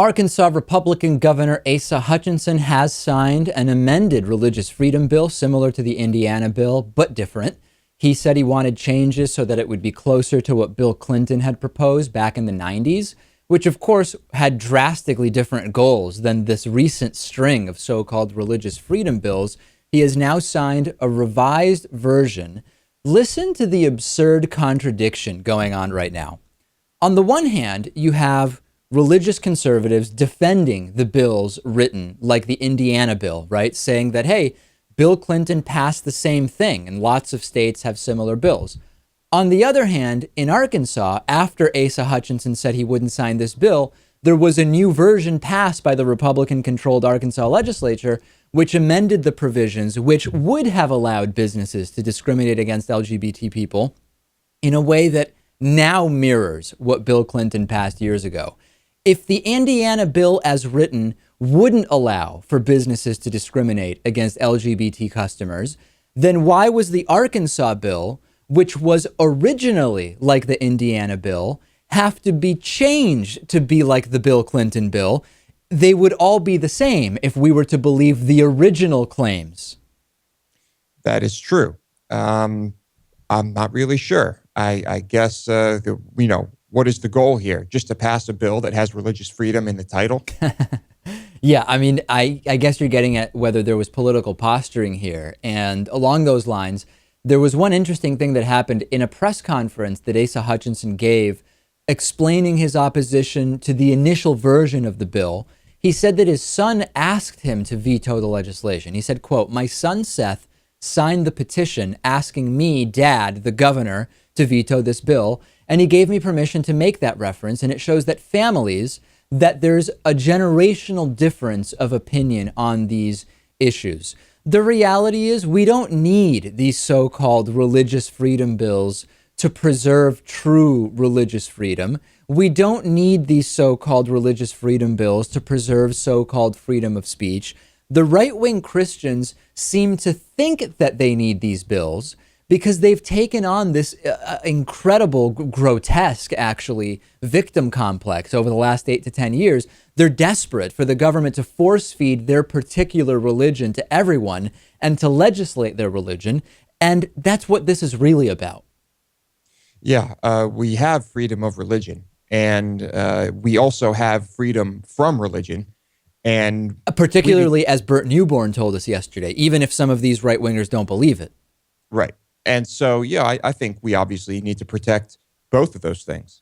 Arkansas Republican Governor Asa Hutchinson has signed an amended religious freedom bill similar to the Indiana bill, but different. He said he wanted changes so that it would be closer to what Bill Clinton had proposed back in the 90s, which of course had drastically different goals than this recent string of so-called religious freedom bills. He has now signed a revised version. Listen to the absurd contradiction going on right now. On the one hand, you have religious conservatives defending the bills written like the Indiana bill, right? Saying that, hey, Bill Clinton passed the same thing and lots of states have similar bills. On the other hand, in Arkansas, after Asa Hutchinson said he wouldn't sign this bill, there was a new version passed by the Republican-controlled Arkansas legislature, which amended the provisions which would have allowed businesses to discriminate against LGBT people in a way that now mirrors what Bill Clinton passed years ago. If the Indiana bill as written wouldn't allow for businesses to discriminate against LGBT customers, then why was the Arkansas bill, which was originally like the Indiana bill, have to be changed to be like the Bill Clinton bill? They would all be the same if we were to believe the original claims. That is true. I'm not really sure. I guess, what is the goal here? Just to pass a bill that has religious freedom in the title? Yeah, I mean, I guess you're getting at whether there was political posturing here. And along those lines, there was one interesting thing that happened in a press conference that Asa Hutchinson gave explaining his opposition to the initial version of the bill. He said that his son asked him to veto the legislation. He said, quote, "My son Seth signed the petition asking me, Dad, the governor, to veto this bill. And he gave me permission to make that reference. And it shows that that there's a generational difference of opinion on these issues. The reality is we don't need these so-called religious freedom bills to preserve true religious freedom. We don't need these so-called religious freedom bills to preserve so-called freedom of speech. The right-wing Christians seem to think that they need these bills because they've taken on this incredible, grotesque, actually, victim complex over the last 8 to 10 years. They're desperate for the government to force feed their particular religion to everyone and to legislate their religion. And that's what this is really about. Yeah, we have freedom of religion, and we also have freedom from religion. And particularly, as Bert Newborn told us yesterday, even if some of these right-wingers don't believe it. Right. And so, yeah, I think we obviously need to protect both of those things.